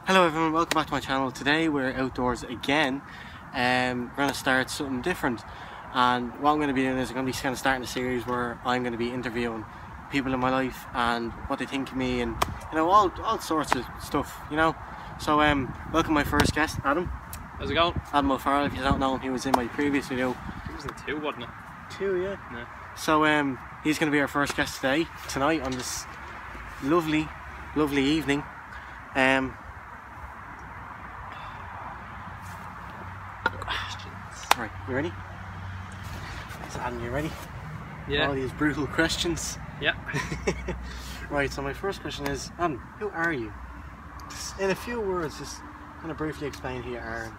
Hello everyone, welcome back to my channel. Today we're outdoors again. We're going to start something different, and what I'm going to be doing is I'm going to be kind of starting a series where I'm going to be interviewing people in my life and what they think of me, and you know, all sorts of stuff, you know. So welcome my first guest, Adam. How's it going? Adam Farrell. If you don't know him, he was in my previous video. He was in 2, wasn't it? 2, yeah. Yeah. So he's going to be our first guest tonight on this lovely evening. Right, you ready? So Adam, you ready? Yeah. All these brutal questions. Yeah. Right, so my first question is, Adam, who are you? Just in a few words, just kind of briefly explain who you are and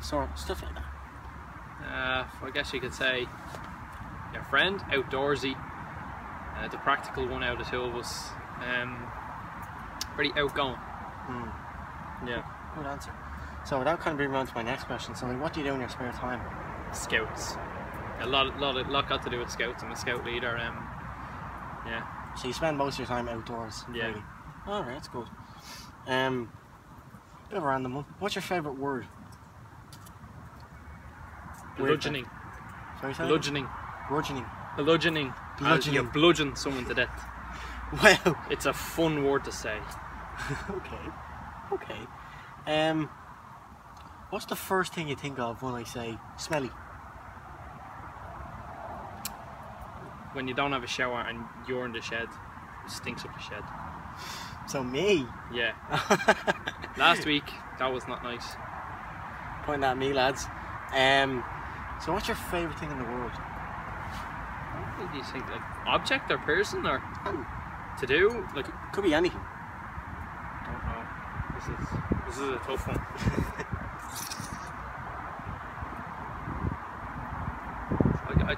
sort of stuff like that. I guess you could say your friend, outdoorsy, the practical one out of the two of us, pretty outgoing. Yeah. Good answer. So without kind of bringing me on to my next question, so what do you do in your spare time? Scouts. A lot got to do with scouts. I'm a scout leader. Yeah. So you spend most of your time outdoors. Yeah. Really? Alright, that's good. Bit of a random one. What's your favourite word? Bludgeoning. Sorry, sorry? Bludgeoning. Bludgeoning. Bludgeoning. Bludgeoning. You bludgeon someone to death. Wow. It's a fun word to say. Okay. What's the first thing you think of when I say smelly? When you don't have a shower and you're in the shed, it stinks up the shed. So me? Yeah. Last week, that was not nice. Pointing at me, lads. So what's your favourite thing in the world? What do you think? Like object or person or to do? Like Could be anything. I don't know. This is a tough one.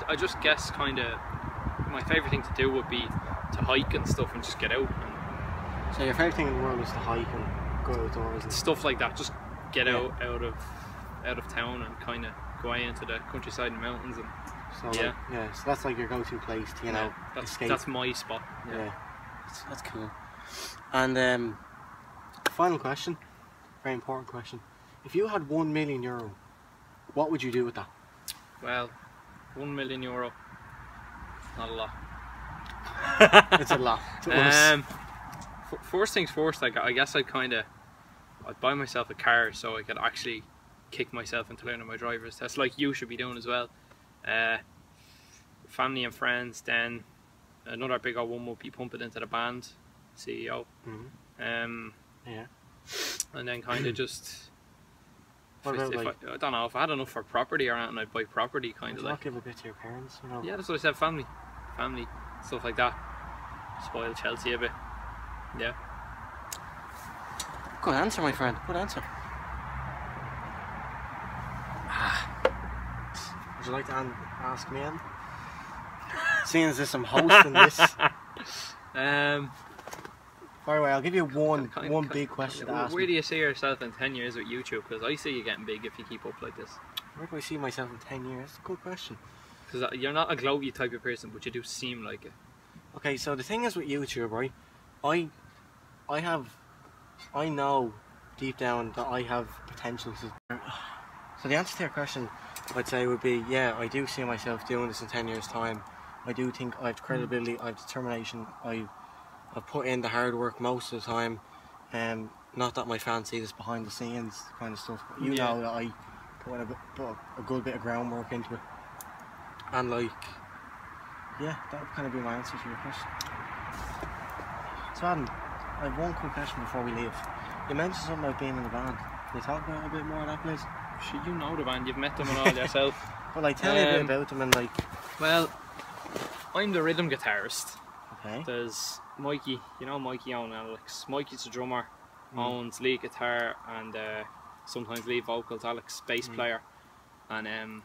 I just guess kind of my favourite thing to do would be to hike and stuff and just get out. And So your favourite thing in the world is to hike and go outdoors and stuff like that. Just get out of town and kind of go out into the countryside and mountains. And so so that's like your go-to place to, you know, escape. That's my spot. Yeah, that's cool. And final question, very important question. If you had €1 million, what would you do with that? Well, €1 million, not a lot. It's a lot to us. First things first, I guess I'd buy myself a car so I could actually kick myself into learning my driver's test, like you should be doing as well. Family and friends, then another big old one will be pumping into the band, CEO. Yeah. And then kind of just What about, like, I don't know, if I had enough for property or anything, I'd buy property kind would of you like. not give a bit to your parents, you know? Yeah, that's what I said, family, stuff like that. Spoil Chelsea a bit. Yeah. Good answer, my friend. Good answer. Would you like to ask me in? Seeing as I'm hosting this. By the way, I'll give you one big question to ask. Where do you see yourself in 10 years with YouTube? Because I see you getting big if you keep up like this. Where do I see myself in 10 years? Good question. Because you're not a glowy type of person, but you do seem like it. Okay, so the thing is with YouTube, right? I know deep down that I have potential to. So the answer to your question, I'd say, would be, yeah, I do see myself doing this in 10 years' time. I do think I have credibility, I have determination, I've put in the hard work most of the time. Not that my fans see this behind the scenes kind of stuff, but you know that I put in a good bit of groundwork into it. And like, yeah, that would kind of be my answer to your question. So Adam, I have one quick question before we leave. You mentioned something about being in the band. Can you talk about it a bit more of that, please? Sure, you know the band, you've met them and all yourself. Well, like, tell me a bit about them and like. Well, I'm the rhythm guitarist. Okay. There's Mikey, you know Mikey, Owen, Alex. Mikey's the drummer, Owen's lead guitar and sometimes lead vocals. Alex, bass player, and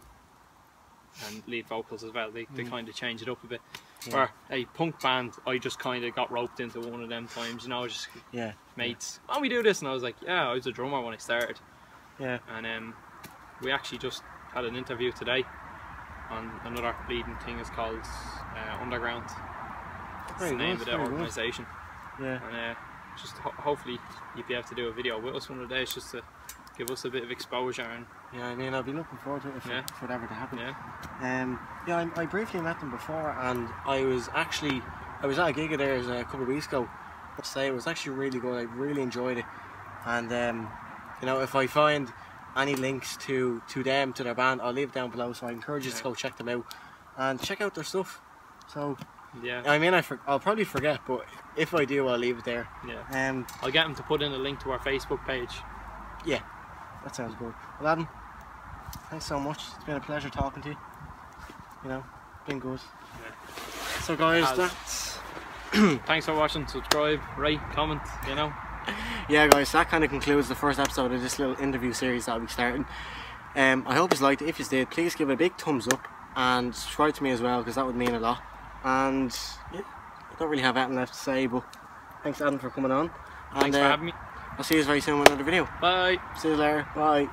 lead vocals as well. They kind of change it up a bit. For a punk band, I just kind of got roped into one of them times, you know, just mates. Oh, we do this, and I was like, yeah, I was a drummer when I started. Yeah. And we actually just had an interview today on another leading thing is called Underground. That's the name of the organisation. Yeah. And just hopefully you'd be able to do a video with us one of the days, just to give us a bit of exposure. And yeah, I mean, I'll be looking forward to it if it would ever to happen. Yeah. Yeah, I briefly met them before, and I was at a gig of theirs a couple of weeks ago. I'd say it was actually really good. I really enjoyed it, and you know, if I find any links to them, to their band, I'll leave it down below. So I encourage you to go check them out and check out their stuff. So yeah, I mean, I'll probably forget, but if I do, I'll leave it there. Yeah. I'll get them to put in a link to our Facebook page. Yeah, that sounds good. Well, Adam, thanks so much. It's been a pleasure talking to you. You know, been good. Yeah. So guys, that's thanks for watching. Subscribe, rate, comment, you know. Yeah guys, that kind of concludes the first episode of this little interview series that I'll be starting. I hope you liked it. If you did, please give it a big thumbs up and subscribe to me as well, because that would mean a lot. And yeah, I don't really have anything left to say, but thanks Adam for coming on. Thanks for having me. I'll see you very soon with another video. Bye. See you later. Bye.